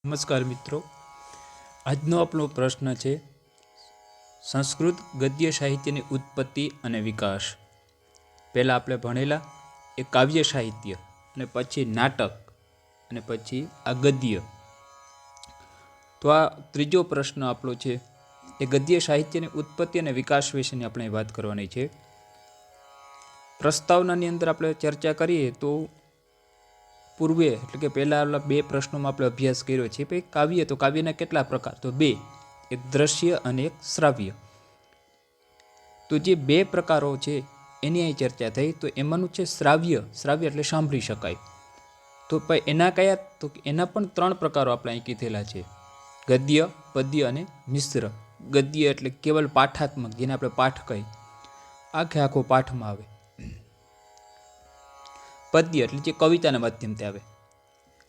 નમસ્કાર મિત્રો, આજનો આપણો પ્રશ્ન છે સંસ્કૃત ગદ્ય સાહિત્યની ઉત્પત્તિ અને વિકાસ. પહેલાં આપણે ભણેલા એ કાવ્ય સાહિત્ય અને પછી નાટક અને પછી આ ગદ્ય. તો આ ત્રીજો પ્રશ્ન આપણો છે એ ગદ્ય સાહિત્યની ઉત્પત્તિ અને વિકાસ વિશેની આપણે વાત કરવાની છે. પ્રસ્તાવનાની અંદર આપણે ચર્ચા કરીએ તો પૂર્વે એટલે કે પહેલાં બે પ્રશ્નોમાં આપણે અભ્યાસ કર્યો છે. ભાઈ કાવ્ય, તો કાવ્યના કેટલા પ્રકાર? તો બે, એક દ્રશ્ય અને એક શ્રાવ્ય. તો જે બે પ્રકારો છે એની અહીં ચર્ચા થઈ. તો એમાંનું છે શ્રાવ્ય. શ્રાવ્ય એટલે સાંભળી શકાય. તો ભાઈ એના કયા? તો એના પણ ત્રણ પ્રકારો આપણે અહીં કીધેલા છે: ગદ્ય, પદ્ય અને મિશ્ર. ગદ્ય એટલે કેવલ પાઠાત્મક, જેને આપણે પાઠ કહીએ, આખે આખો પાઠમાં આવે. પદ્ય એટલે જે કવિતાના માધ્યમથી આવે.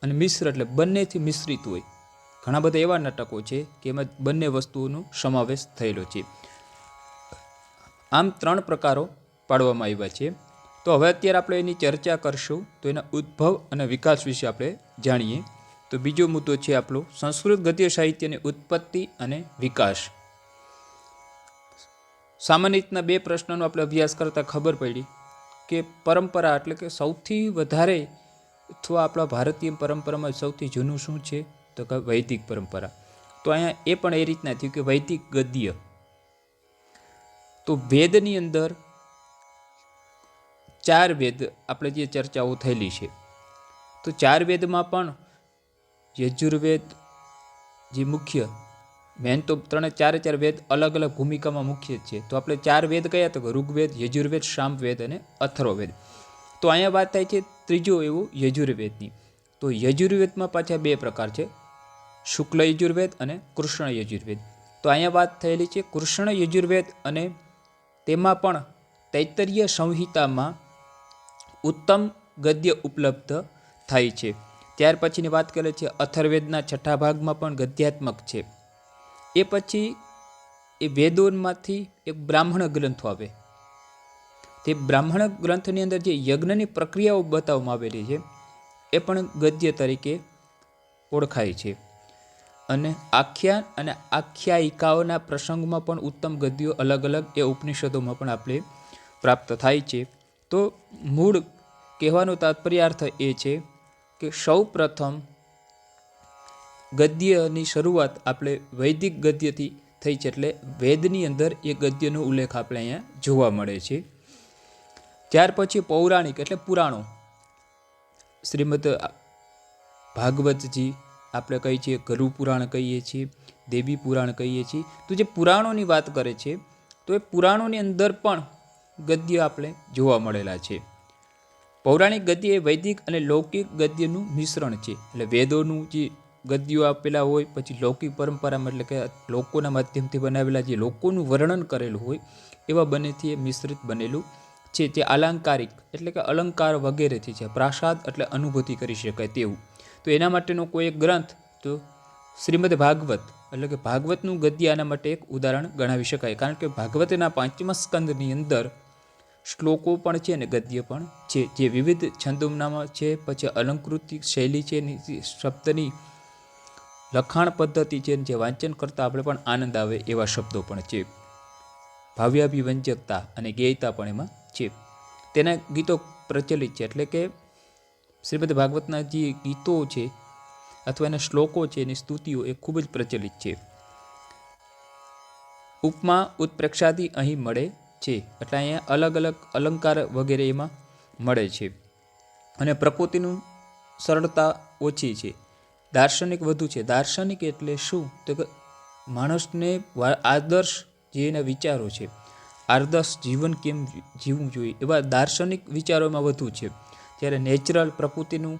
અને મિશ્ર એટલે બંનેથી મિશ્રિત હોય. ઘણા બધા એવા નાટકો છે કે એમાં બંને વસ્તુઓનો સમાવેશ થયેલો છે. આમ ત્રણ પ્રકારો પાડવામાં આવ્યા છે. તો હવે અત્યારે આપણે એની ચર્ચા કરશું. તો એના ઉદ્ભવ અને વિકાસ વિશે આપણે જાણીએ. તો બીજો મુદ્દો છે આપણો સંસ્કૃત ગદ્ય સાહિત્યની ઉત્પત્તિ અને વિકાસ. સામાન્ય રીતના બે પ્રશ્નોનો આપણે અભ્યાસ કરતાં ખબર પડી કે પરંપરા એટલે કે સૌથી વધારે અથવા આપણા ભારતીય પરંપરામાં સૌથી જૂનું શું છે? તો કે વૈદિક પરંપરા. તો અહીંયા એ પણ એ રીતના થયું કે વૈદિક ગદ્ય. તો વેદની અંદર 4 વેદ આપણે જે ચર્ચાઓ થયેલી છે. તો 4 વેદમાં પણ યજુર્વેદ જે મુખ્ય મેન, તો 3-4 વેદ અલગ અલગ ભૂમિકામાં મુખ્ય છે. તો આપણે 4 વેદ કયા? તો ઋગ્વેદ, યજુર્વેદ, સામવેદ અને અથર્વવેદ. તો અહીંયા વાત થાય છે ત્રીજો એવું યજુર્વેદની. તો યજુર્વેદમાં પાછા બે પ્રકાર છે: શુક્લ યજુર્વેદ અને કૃષ્ણ યજુર્વેદ. તો અહીંયા વાત થયેલી છે કૃષ્ણ યજુર્વેદ, અને તેમાં પણ તૈત્તરીય સંહિતામાં ઉત્તમ ગદ્ય ઉપલબ્ધ થાય છે. ત્યાર પછીની વાત કરે છે અથર્વવેદના 6થા ભાગમાં પણ ગદ્યાત્મક છે. એ પછી એ વેદોમાંથી એક બ્રાહ્મણ ગ્રંથો આવે. તે બ્રાહ્મણ ગ્રંથની અંદર જે યજ્ઞની પ્રક્રિયાઓ બતાવવામાં આવેલી છે એ પણ ગદ્ય તરીકે ઓળખાય છે. અને આખ્યાન અને આખ્યાયિકાઓના પ્રસંગમાં પણ ઉત્તમ ગદ્યો અલગ અલગ એ ઉપનિષદોમાં પણ આપણે પ્રાપ્ત થાય છે. તો મૂળ કહેવાનો તાત્પર્યાર્થ એ છે કે સૌ પ્રથમ ગદ્યની શરૂઆત આપણે વૈદિક ગદ્યથી થઈ છે. એટલે વેદની અંદર એ ગદ્યનો ઉલ્લેખ આપણે અહીંયા જોવા મળે છે. ત્યાર પછી પૌરાણિક એટલે પુરાણો, શ્રીમદ ભાગવતજી આપણે કહીએ છીએ, ગરુ પુરાણ કહીએ છીએ, દેવી પુરાણ કહીએ છીએ. તો જે પુરાણોની વાત કરે છે, તો એ પુરાણોની અંદર પણ ગદ્ય આપણે જોવા મળેલા છે. પૌરાણિક ગદ્ય એ વૈદિક અને લૌકિક ગદ્યનું મિશ્રણ છે. એટલે વેદોનું જે ગદ્યો આપેલા હોય, પછી લૌકિક પરંપરામાં એટલે કે લોકોના માધ્યમથી બનાવેલા જે લોકોનું વર્ણન કરેલું હોય, એવા બંનેથી એ મિશ્રિત બનેલું છે. જે અલંકારિક એટલે કે અલંકાર વગેરેથી છે. પ્રાસાદ એટલે અનુભૂતિ કરી શકાય તેવું. તો એના માટેનો કોઈ એક ગ્રંથ તો શ્રીમદ ભાગવત એટલે કે ભાગવતનું ગદ્ય આના માટે એક ઉદાહરણ ગણાવી શકાય. કારણ કે ભાગવતના 5મા સ્કંદની અંદર શ્લોકો પણ છે અને ગદ્ય પણ છે, જે વિવિધ છંદોનામાં છે. પછી અલંકૃતિક શૈલી છે, શબ્દની લખાણ પદ્ધતિ છે, જે વાંચન કરતાં આપણે પણ આનંદ આવે એવા શબ્દો પણ છે. ભાવ્યાભિવ્યંજકતા અને ગેયતા પણ એમાં છે. તેના ગીતો પ્રચલિત છે. એટલે કે શ્રીમદ ભાગવતના જે ગીતો છે અથવા એના શ્લોકો છે, એની સ્તુતિઓ એ ખૂબ જ પ્રચલિત છે. ઉપમા ઉત્પ્રેક્ષાદિ અહીં મળે છે. એટલે અહીંયા અલગ અલગ અલંકાર વગેરે એમાં મળે છે. અને પ્રકૃતિનું સરળતા ઓછી છે, દાર્શનિક વધુ છે. દાર્શનિક એટલે શું? તો કે માણસને આદર્શ જે એના વિચારો છે, આદર્શ જીવન કેમ જીવવું જોઈએ, એવા દાર્શનિક વિચારોમાં વધુ છે. જ્યારે નેચરલ પ્રકૃતિનું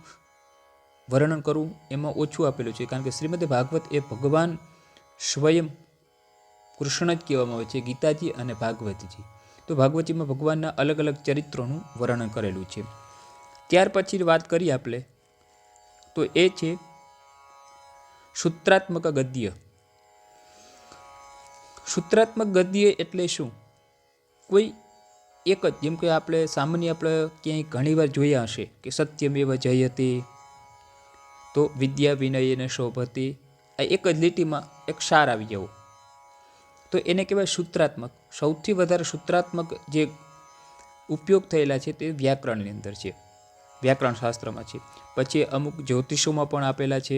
વર્ણન કરવું એમાં ઓછું આપેલું છે. કારણ કે શ્રીમદ ભાગવત એ ભગવાન સ્વયં કૃષ્ણ જ કહેવામાં આવે છે, ગીતાજી અને ભાગવતજી. તો ભાગવતજીમાં ભગવાનના અલગ અલગ ચરિત્રોનું વર્ણન કરેલું છે. ત્યાર પછી વાત કરીએ આપણે તો એ છે સૂત્રાત્મક ગદ્ય. સૂત્રાત્મક ગદ્ય એટલે શું? કોઈ એક જ, જેમ કે આપણે સામાન્ય આપણે ક્યાંય ઘણીવાર જોયા હશે કે સત્યમેવ જયતે, તો વિદ્યા વિનયને શોભતી, આ એક જ લીટીમાં એક સાર આવી જવો, તો એને કહેવાય સૂત્રાત્મક. સૌથી વધારે સૂત્રાત્મક જે ઉપયોગ થયેલા છે તે વ્યાકરણની અંદર છે, વ્યાકરણ શાસ્ત્રમાં છે. પછી અમુક જ્યોતિષોમાં પણ આપેલા છે,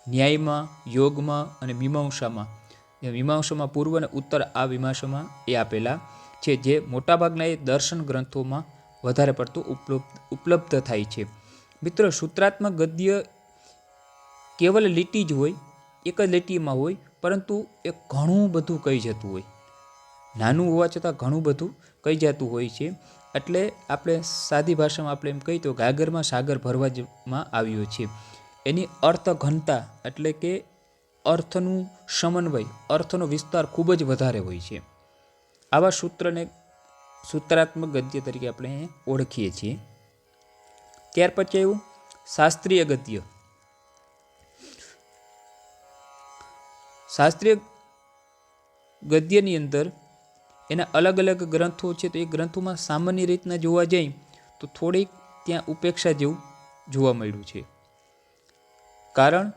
ન્યાયમાં, યોગમાં અને મીમાંસામાં. મીમાંસામાં પૂર્વ અને ઉત્તર, આ મીમાંસામાં એ આપેલા છે, જે મોટાભાગના એ દર્શન ગ્રંથોમાં વધારે પડતું ઉપલબ્ધ થાય છે. મિત્રો, સૂત્રાત્મક ગદ્ય કેવલ લીટી જ હોય, એક જ લીટીમાં હોય, પરંતુ એ ઘણું બધું કહી જતું હોય, નાનું હોવા છતાં ઘણું બધું કહી જતું હોય છે. એટલે આપણે સાદી ભાષામાં આપણે એમ કહીએ તો ગાગરમાં સાગર ભરવામાં આવ્યો છે. એની અર્થ ઘનતા એટલે કે અર્થનું સમન્વય, અર્થનો વિસ્તાર ખૂબ જ વધારે હોય છે. આવા સૂત્રને સૂત્રાત્મક ગદ્ય તરીકે આપણે ઓળખીએ છીએ. ત્યાર પછી એવું શાસ્ત્રીય ગદ્ય. શાસ્ત્રીય ગદ્યની અંદર એના અલગ અલગ ગ્રંથો છે, તો એ ગ્રંથોમાં સામાન્ય રીતના જોવા જઈએ તો થોડીક ત્યાં ઉપેક્ષા જેવું જોવા મળ્યું છે. કારણ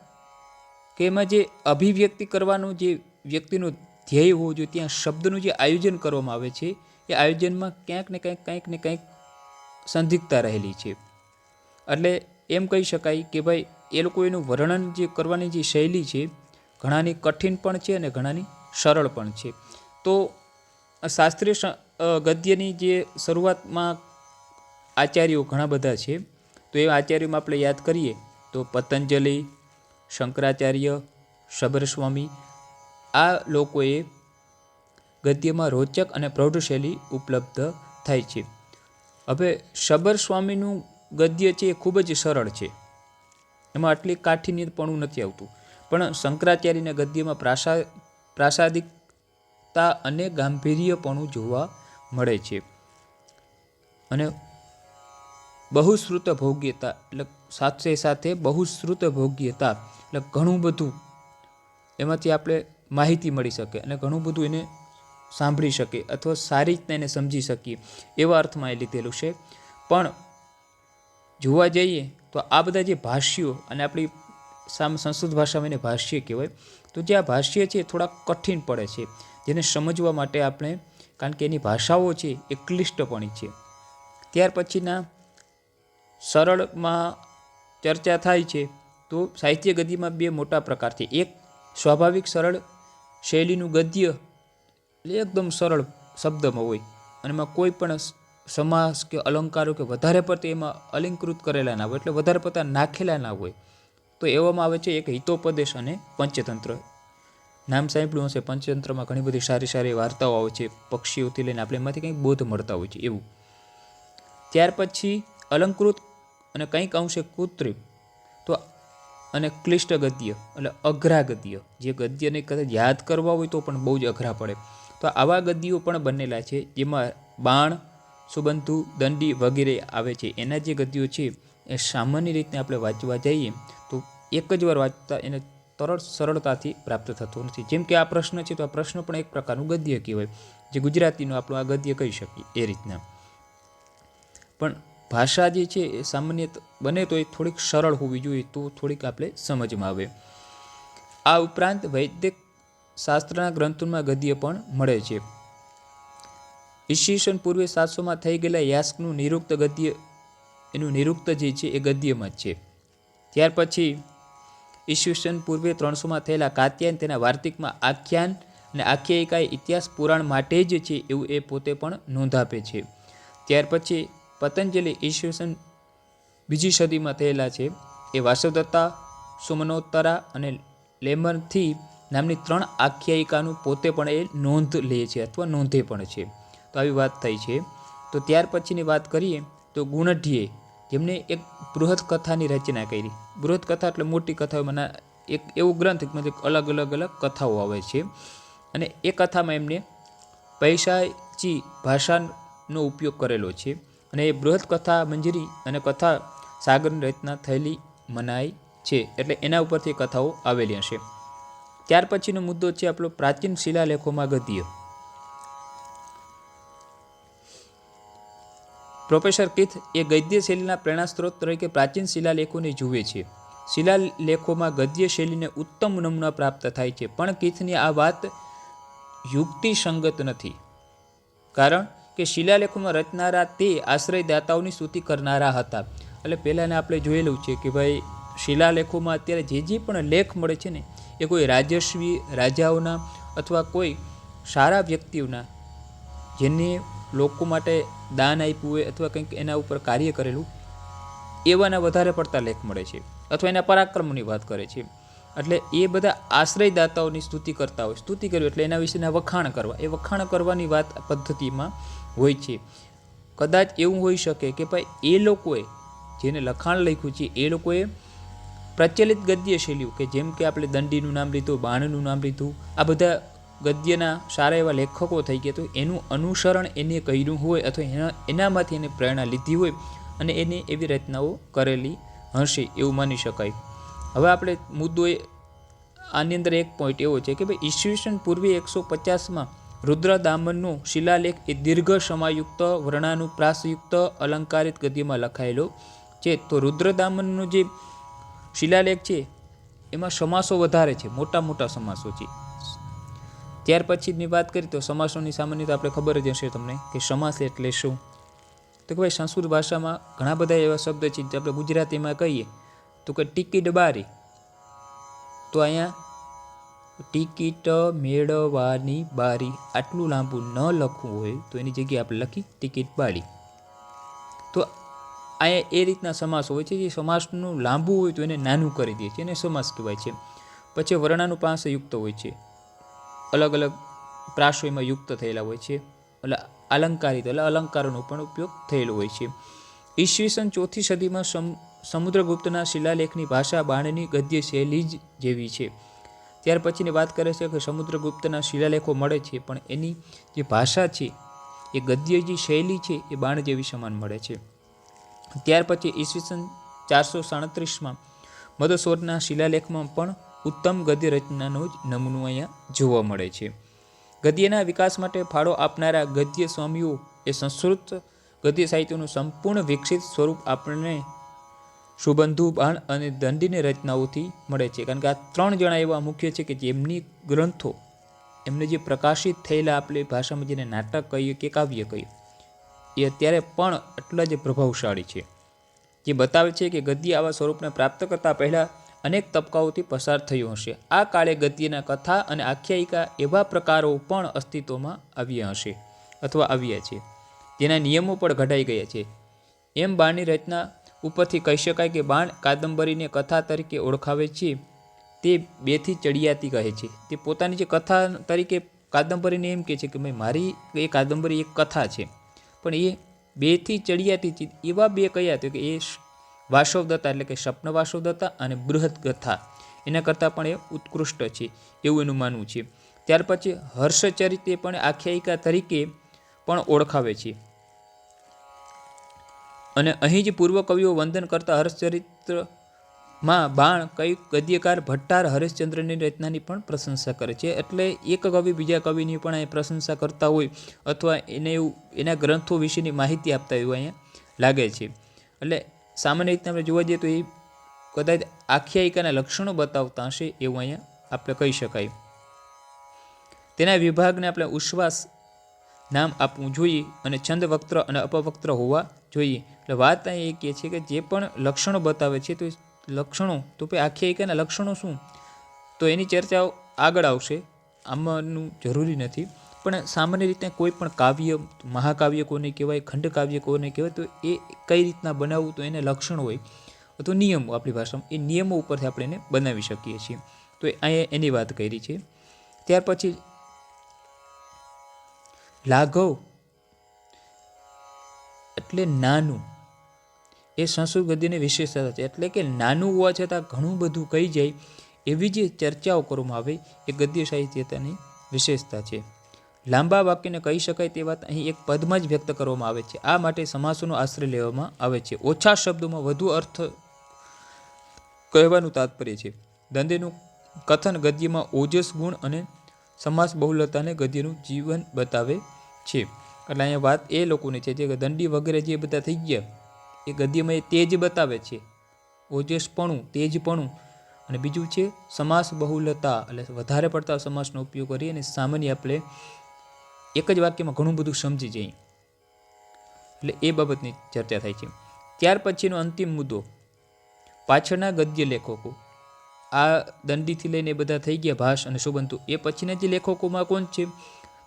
કે એમાં જે અભિવ્યક્તિ કરવાનું જે વ્યક્તિનું ધ્યેય હોવું જોઈએ, ત્યાં શબ્દનું જે આયોજન કરવામાં આવે છે, એ આયોજનમાં ક્યાંક ને કંઈક સંદિગ્ધતા રહેલી છે. એટલે એમ કહી શકાય કે ભાઈ એ લોકો એનું વર્ણન જે કરવાની જે શૈલી છે, ઘણાની કઠિન પણ છે અને ઘણાની સરળ પણ છે. તો શાસ્ત્રીય ગદ્યની જે શરૂઆતમાં આચાર્યો ઘણા બધા છે, તો એ આચાર્યોમાં આપણે યાદ કરીએ તો પતંજલિ, શંકરાચાર્ય, શબરસ્વામી, આ લોકોએ ગદ્યમાં રોચક અને પ્રૌઢ શૈલી ઉપલબ્ધ થાય છે. હવે શબરસ્વામીનું ગદ્ય છે એ ખૂબ જ સરળ છે, એમાં આટલી કાઠિન્યપણું નથી આવતું. પણ શંકરાચાર્યના ગદ્યમાં પ્રાસાદિકતા અને ગાંભીર્યપણું જોવા મળે છે. અને બહુશ્રુત ભોગ્યતા એટલે સાથે સાથે બહુશ્રુત ભોગ્યતા એટલે ઘણું બધું એમાંથી આપણે માહિતી મળી શકે અને ઘણું બધું એને સાંભળી શકે અથવા સારી રીતના એને સમજી શકીએ, એવા અર્થમાં એ લીધેલું છે. પણ જોવા જઈએ તો આ બધા જે ભાષ્યો, અને આપણી સંસ્કૃત ભાષામાં એને ભાષ્ય કહેવાય, તો જે આ ભાષ્ય છે એ થોડા કઠિન પડે છે, જેને સમજવા માટે આપણે, કારણ કે એની ભાષાઓ છે એ ક્લિષ્ટપણી છે. ત્યાર પછીના સરળમાં ચર્ચા થાય છે તો સાહિત્ય ગદ્યમાં બે મોટા પ્રકાર છે. એક સ્વાભાવિક સરળ શૈલીનું ગદ્ય, એટલે એકદમ સરળ શબ્દમાં હોય અને એમાં કોઈ પણ સમાસ કે અલંકારો કે વધારે પડતા એમાં અલંકૃત કરેલા ના હોય, એટલે વધારે પડતા નાખેલા ના હોય, તો એવામાં આવે છે એક હિતોપદેશ અને પંચતંત્ર. નામ સાંભળ્યું હશે, પંચતંત્રમાં ઘણી બધી સારી સારી વાર્તાઓ આવે છે, પક્ષીઓથી લઈને આપણે એમાંથી કંઈક બોધ મળતા હોય છે એવું. ત્યાર પછી અલંકૃત અને કંઈક અંશે કૃત્રિમ, તો અને ક્લિષ્ટ ગદ્ય એટલે અઘરા ગદ્ય, જે ગદ્યને કદાચ યાદ કરવા હોય તો પણ બહુ જ અઘરા પડે. તો આવા ગદ્યો પણ બનેલા છે, જેમાં બાણ, સુબંધુ, દંડી વગેરે આવે છે. એના જે ગદ્યો છે એ સામાન્ય રીતે આપણે વાંચવા જઈએ તો એક જ વાર વાંચતા એને તરત સરળતાથી પ્રાપ્ત થતો નથી. જેમ કે આ પ્રશ્ન છે, તો આ પ્રશ્ન પણ એક પ્રકારનું ગદ્ય કહેવાય, જે ગુજરાતીનું આપણું આ ગદ્ય કહી શકીએ એ રીતના. પણ ભાષા જે છે એ સામાન્ય બને તો એ થોડીક સરળ હોવી જોઈએ, તો થોડીક આપણે સમજમાં આવે. આ ઉપરાંત વૈદિક શાસ્ત્રના ગ્રંથોમાં ગદ્ય પણ મળે છે. ઈસવીસન પૂર્વે 700માં થઈ ગયેલા યાસ્કનું નિરુક્ત ગદ્ય, એનું નિરુક્ત જે છે એ ગદ્યમાં જ છે. ત્યાર પછી ઈસવીસન પૂર્વે 300માં થયેલા કાત્યાયન તેના વાર્તિકમાં આખ્યાન અને આખ્યાયિકા ઇતિહાસ પુરાણ માટે જ છે એવું એ પોતે પણ નોંધ આપે છે. ત્યાર પછી પતંજલિ ઈસવીસન 2જી સદીમાં થયેલા છે. એ વાસવદત્તા, સુમનોત્તરા અને લેમનથી નામની 3 આખ્યાયિકાનું પોતે પણ એ નોંધ લે છે અથવા નોંધે પણ છે. તો આવી વાત થઈ છે. તો ત્યાર પછીની વાત કરીએ તો ગુણઢ્યે, જેમને એક બૃહદ કથાની રચના કરી. બૃહદ કથા એટલે મોટી કથાઓમાં એક એવું ગ્રંથ અલગ અલગ કથાઓ આવે છે, અને એ કથામાં એમને પૈશાચી ભાષાનો ઉપયોગ કરેલો છે. અને એ બૃહદ કથા મંજરી અને કથા સાગરની રચના થયેલી મનાય છે, એટલે એના ઉપરથી કથાઓ આવેલી હશે. ત્યાર પછીનો મુદ્દો છે આપણો પ્રાચીન શિલાલેખોમાં ગદ્ય. પ્રોફેસર કીથ એ ગદ્ય શૈલીના પ્રેરણા સ્ત્રોત તરીકે પ્રાચીન શિલાલેખોને જુએ છે. શિલાલેખોમાં ગદ્ય શૈલીને ઉત્તમ નમૂના પ્રાપ્ત થાય છે, પણ કીથની આ વાત યુક્તિસંગત નથી, કારણ કે શિલાલેખોમાં રચનારા તે આશ્રયદાતાઓની સ્તુતિ કરનારા હતા. એટલે પહેલાંને આપણે જોયેલું છે કે ભાઈ શિલાલેખોમાં અત્યારે જે પણ લેખ મળે છે ને એ કોઈ રાજસ્વી રાજાઓના અથવા કોઈ સારા વ્યક્તિઓના, જેને લોકો માટે દાન આપ્યું હોય અથવા કંઈક એના ઉપર કાર્ય કરેલું, એવાના વધારે પડતા લેખ મળે છે, અથવા એના પરાક્રમની વાત કરે છે. એટલે એ બધા આશ્રયદાતાઓની સ્તુતિ કરતા હોય. સ્તુતિ કરવી એટલે એના વિશેના વખાણ કરવા, એ વખાણ કરવાની વાત પદ્ધતિમાં હોય છે. કદાચ એવું હોઈ શકે કે ભાઈ એ લોકોએ જેને લખાણ લખ્યું છે એ લોકોએ પ્રચલિત ગદ્ય શૈલીઓ કે જેમ કે આપણે દંડીનું નામ લીધું, બાણનું નામ લીધું, આ બધા ગદ્યના સારા એવા લેખકો થઈ ગયા, તો એનું અનુસરણ એને કર્યું હોય અથવા એનામાંથી એને પ્રેરણા લીધી હોય અને એને એવી રચનાઓ કરેલી હશે એવું માની શકાય. હવે આપણે મુદ્દો આની અંદર એક પોઈન્ટ એવો છે કે ભાઈ ઈસવીસન પૂર્વે 150માં રુદ્રદામનનો શિલાલેખ એ દીર્ઘ સમાયુક્ત વર્ણાનુપ્રાસયુક્ત અલંકારિત ગદ્યમાં લખાયેલો છે. તો રુદ્રદામનનો જે શિલાલેખ છે એમાં સમાસો વધારે છે, મોટા મોટા સમાસો છે. ત્યાર પછીની વાત કરીએ તો સમાસોની સામાન્યતા આપણે ખબર જ હશે તમને કે સમાસ એટલે શું. તો કે ભાઈ સંસ્કૃત ભાષામાં ઘણા બધા એવા શબ્દ છે જે આપણે ગુજરાતીમાં કહીએ તો કે ટિકિટ બારી, તો અહીંયા ટિકિટ મેળવવાની બારી આટલું લાંબુ ન લખવું હોય તો એની જગ્યાએ આપણે લખી ટિકિટ બારી. તો અહીંયા એ રીતના સમાસ હોય છે. જે સમાસનું લાંબુ હોય તો એને નાનું કરી દે છે, એને સમાસ કહેવાય છે. પછી વર્ણાનુપ્રાસ યુક્ત હોય છે, અલગ અલગ પ્રાસો એમાં યુક્ત થયેલા હોય છે, એટલે અલંકારિત એટલે અલંકારોનો પણ ઉપયોગ થયેલો હોય છે. ઈસવીસન 4th સદીમાં સમુદ્રગુપ્તના શિલાલેખની ભાષા બાણની ગદ્ય શૈલી જ જેવી છે. ત્યાર પછીની વાત કરે છે કે સમુદ્રગુપ્તના શિલાલેખો મળે છે પણ એની જે ભાષા છે એ ગદ્ય જે શૈલી છે એ બાણ જેવી સમાન મળે છે. ત્યાર પછી ઈસવીસન 437માં મદસોરના શિલાલેખમાં પણ ઉત્તમ ગદ્ય રચનાનો જ નમૂનો અહીંયા જોવા મળે છે. ગદ્યના વિકાસ માટે ફાળો આપનારા ગદ્ય સ્વામીઓ એ સંસ્કૃત ગદ્ય સાહિત્યનું સંપૂર્ણ વિકસિત સ્વરૂપ આપણને સુબંધુ બાણ અને દંડીની રચનાઓથી મળે છે. કારણ કે આ 3 જણા એવા મુખ્ય છે કે જેમની ગ્રંથો એમને જે પ્રકાશિત થયેલા આપણી ભાષામાં જેને નાટક કહીએ કે કાવ્ય કહીએ એ અત્યારે પણ એટલા જ પ્રભાવશાળી છે, જે બતાવે છે કે ગદ્ય આવા સ્વરૂપને પ્રાપ્ત કરતાં પહેલાં અનેક તબક્કાઓથી પસાર થયું હશે. આ કાળે ગદ્યના કથા અને આખ્યાયિકા એવા પ્રકારો પણ અસ્તિત્વમાં આવ્યા હશે અથવા આવ્યા છે જેના નિયમો પણ ઘડાઈ ગયા છે. એમ બાણની રચના ઉપરથી કહી શકાય કે બાણ કાદંબરીને કથા તરીકે ઓળખાવે છે તે 2થી ચડિયાતી કહે છે. તે પોતાની જે કથા તરીકે કાદંબરીને એમ કહે છે કે ભાઈ મારી એ કાદંબરી એક કથા છે, પણ એ 2થી ચડિયાતી છે. એવા 2 કયા તો કે એ વાસવદત્તા એટલે કે સ્વપ્ન વાસવદત્તા અને બૃહદ કથા એના કરતાં પણ એ ઉત્કૃષ્ટ છે એવું એનું માનવું છે. ત્યાર પછી હર્ષચરિત એ પણ આખ્યાયિકા તરીકે પણ ઓળખાવે છે. અને અહીં જ પૂર્વ કવિઓ વંદન કરતા હર્ષચરિત્રમાં બાણ કઈ ગદ્યકાર ભટ્ટાર હરિશ્ચંદ્રની રચનાની પણ પ્રશંસા કરે છે. એટલે એક કવિ બીજા કવિની પણ અહીં પ્રશંસા કરતા હોય અથવા એને એવું એના ગ્રંથો વિશેની માહિતી આપતા એવું અહીંયા લાગે છે. એટલે સામાન્ય રીતે આપણે જોવા જઈએ તો એ કદાચ આખ્યાયિકાના લક્ષણો બતાવતા હશે એવું અહીંયા આપણે કહી શકાય. તેના વિભાગને આપણે ઉશ્વાસ નામ આપવું જોઈએ અને છંદ વક્ત્ર અને અપવક્ત્ર હોવા જોઈએ. એટલે વાત અહીં એ કહે છે કે જે પણ લક્ષણો બતાવે છે તો લક્ષણો તો ભાઈ આખ્યાયિકાના લક્ષણો શું, તો એની ચર્ચાઓ આગળ આવશે, આમાંનું જરૂરી નથી. પણ સામાન્ય રીતે કોઈ પણ કાવ્ય, મહાકાવ્ય કોને કહેવાય, ખંડકાવ્ય કોને કહેવાય, તો એ કઈ રીતના બનાવવું તો એને લક્ષણ હોય તો નિયમો આપણી ભાષામાં એ નિયમો ઉપરથી આપણે એને બનાવી શકીએ છીએ. તો અહીંયા એની વાત કરી છે. ત્યાર પછી લાઘવ એટલે નાનું, એ સંસ્કૃત ગદ્યની વિશેષતા છે. એટલે કે નાનું હોવા છતાં ઘણું બધું કહી જાય એવી જે ચર્ચાઓ કરવામાં આવે એ ગદ્ય સાહિત્યતાની વિશેષતા છે. લાંબા વાક્યને કહી શકાય તે વાત અહીં એક પદમાં જ વ્યક્ત કરવામાં આવે છે. આ માટે સમાસોનો આશ્રય લેવામાં આવે છે. ઓછા શબ્દોમાં વધુ અર્થ કહેવાનું તાત્પર્ય છે. દંડીનું કથન ગદ્યમાં ઓજસ ગુણ અને સમાસ બહુલતાને ગદ્યનું જીવન બતાવે છે. એટલે અહીંયા વાત એ લોકોની છે જે દંડી વગેરે જે બધા થઈ ગયા એ ગદ્યમાં એ તે જ બતાવે છે ઓજસપણું, તેજપણું, અને બીજું છે સમાસ બહુલતા, એટલે વધારે પડતા સમાસનો ઉપયોગ કરી અને સામાન્ય આપણે એક જ વાક્યમાં ઘણું બધું સમજી જઈએ, એટલે એ બાબતની ચર્ચા થાય છે. ત્યાર પછીનો અંતિમ મુદ્દો, પાછળના ગદ્ય લેખકો. આ દંડીથી લઈને એ બધા થઈ ગયા ભાસ અને સુબંધુ. એ પછીના જે લેખકોમાં કોણ છે?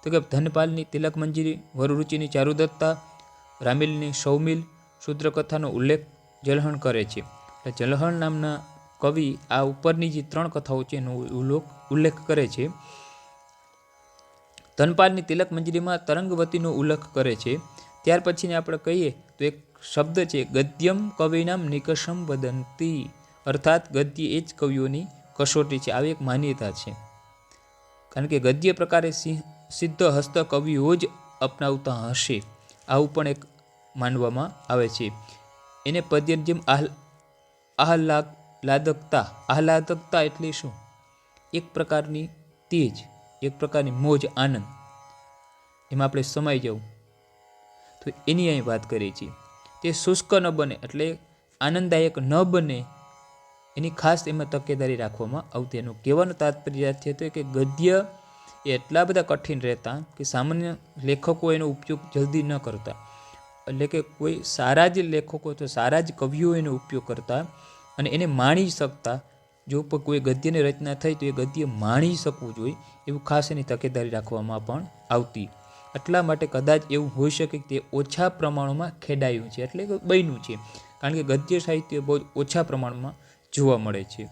તો કે ધનપાલની તિલક મંજરી, વરુરુચિની ચારુદત્તા, રામિલની સૌમિલ, શુદ્રકથાનો ઉલ્લેખ જલહણ કરે છે. એટલે જલહણ નામના કવિ આ ઉપરની જે 3 કથાઓ છે એનો ઉલ્લેખ કરે છે. ધનપાલની તિલક મંજરીમાં તરંગવતીનો ઉલ્લેખ કરે છે. ત્યાર પછીને આપણે કહીએ તો એક શબ્દ છે ગદ્યમ કવિનામ નિકષમ વદંતી, અર્થાત ગદ્ય એ જ કવિઓની કસોટી છે. આવી એક માન્યતા છે, કારણ કે ગદ્ય પ્રકારે સિદ્ધ હસ્ત કવિઓ જ અપનાવતા હશે, આવું પણ એક માનવામાં આવે છે. એને પદ્યની જેમ આહલાદકતા એટલે શું? એક પ્રકારની તેજ, એક પ્રકારની મોજ, આનંદ, એમાં આપણે સમાઈ જવું, તો એની અહીં વાત કરીએ છીએ. તે શુષ્ક ન બને, એટલે આનંદદાયક ન બને, એની ખાસ એમાં તકેદારી રાખવામાં આવતી. એનું કહેવાનું તાત્પર્ય છે તો કે ગદ્ય એ એટલા બધા કઠિન રહેતા કે સામાન્ય લેખકો એનો ઉપયોગ જલ્દી ન કરતા, એટલે કે કોઈ સારા જ લેખકો તો સારા જ કવિઓ એનો ઉપયોગ કરતા અને એને માણી શકતા. જો પણ કોઈ ગદ્યની રચના થઈ તો એ ગદ્ય માણી શકવું જોઈએ, એવું ખાસ એની તકેદારી રાખવામાં પણ આવતી. એટલા માટે કદાચ એવું હોઈ શકે કે તે ઓછા પ્રમાણમાં ખેડાયું છે, એટલે કે બન્યું છે, કારણ કે ગદ્ય સાહિત્ય બહુ ઓછા પ્રમાણમાં જોવા મળે છે.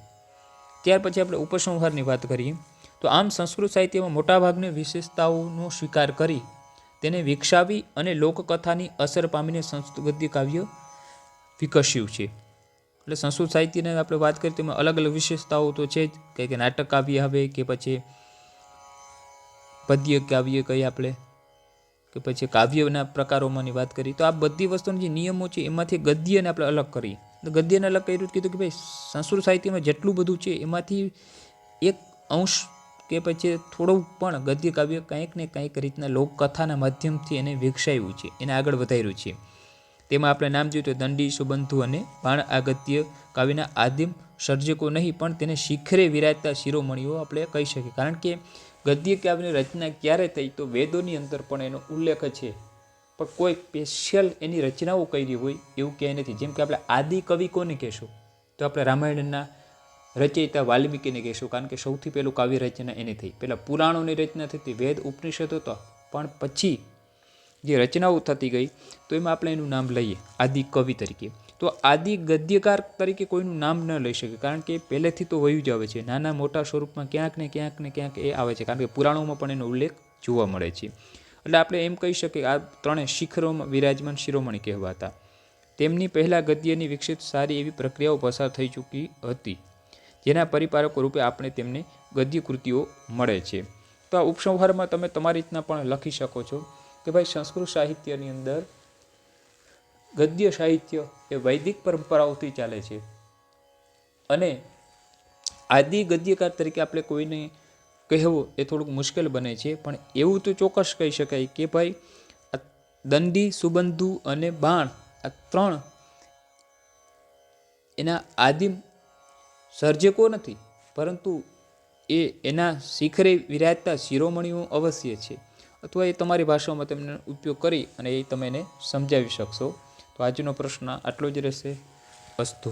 ત્યાર પછી આપણે ઉપસંહારની વાત કરીએ તો આમ સંસ્કૃત સાહિત્યમાં મોટાભાગની વિશેષતાઓનો સ્વીકાર કરી તેને વિકસાવી અને લોકકથાની અસર પામીને સંસ્કૃત ગદ્ય કાવ્ય વિકસ્યું છે. એટલે સંસ્કૃત સાહિત્યને આપણે વાત કરીએ તેમાં અલગ અલગ વિશેષતાઓ તો છે જ, કે નાટક કાવ્ય આવે કે પછી પદ્ય કાવ્ય કહીએ આપણે, કે પછી કાવ્યના પ્રકારોમાંની વાત કરીએ, તો આ બધી વસ્તુના જે નિયમો છે એમાંથી ગદ્યને આપણે અલગ કરીએ. તો ગદ્યને અલગ કર્યું, કીધું કે ભાઈ સંસ્કૃત સાહિત્યમાં જેટલું બધું છે એમાંથી એક અંશ કે પછી થોડું પણ ગદ્ય કાવ્ય કંઈક ને કંઈક રીતના લોકકથાના માધ્યમથી એને વિકસાવ્યું છે, એને આગળ વધાર્યું છે. તેમાં આપણે નામ જોયું તો દંડી, સુબંધુ અને બાણ આ ગદ્ય કાવ્યના આદિમ સર્જકો નહીં, પણ તેને શિખરે વિરાજતા શિરોમણીઓ આપણે કહી શકીએ. કારણ કે ગદ્ય કાવ્યની રચના ક્યારે થઈ તો વેદોની અંદર પણ એનો ઉલ્લેખ છે, પણ કોઈ સ્પેશિયલ એની રચનાઓ કરી હોય એવું ક્યાંય નથી. જેમ કે આપણે આદિ કવિ કોને કહેશું તો આપણે રામાયણના રચયિતા વાલ્મીકીને કહેશું, કારણ કે સૌથી પહેલું કાવ્ય રચના એને થઈ. પહેલાં પુરાણોની રચના થતી, વેદ ઉપનિષદ હતો, પણ પછી જે રચનાઓ થતી ગઈ તો એમાં આપણે એનું નામ લઈએ આદિ કવિ તરીકે. તો આદિ ગદ્યકાર તરીકે કોઈનું નામ ન લઈ શકે, કારણ કે પહેલેથી તો વયું જ આવે છે, નાના મોટા સ્વરૂપમાં ક્યાંક ને ક્યાંક એ આવે છે, કારણ કે પુરાણોમાં પણ એનો ઉલ્લેખ જોવા મળે છે. એટલે આપણે એમ કહી શકીએ આ 3 શિખરોમાં વિરાજમાન શિરોમણી કહેવાતા. તેમની પહેલાં ગદ્યની વિકસિત સારી એવી પ્રક્રિયાઓ પસાર થઈ ચૂકી હતી, જેના પરિપારકો રૂપે આપણે તેમને ગદ્ય કૃતિઓ મળે છે. તો આ ઉપસંહારમાં તમે તમારી રીતના પણ લખી શકો છો કે ભાઈ સંસ્કૃત સાહિત્યની અંદર ગદ્ય સાહિત્ય એ વૈદિક પરંપરાઓથી ચાલે છે, અને આદિ ગદ્યકાર તરીકે આપણે કોઈને કહેવું એ થોડુંક મુશ્કેલ બને છે. પણ એવું તો ચોક્કસ કહી શકાય કે ભાઈ આ દંડી, સુબંધુ અને બાણ આ 3 એના આદિમ સર્જકો નથી, પરંતુ એના શિખરે વિરાજતા શિરોમણીઓ અવશ્ય છે, અથવા એ તમારી ભાષામાં તેમને ઉપયોગ કરી અને એ તમે એને સમજાવી શકશો. તો આજનો પ્રશ્ન આટલો જ રહેશે. અસ્તુ.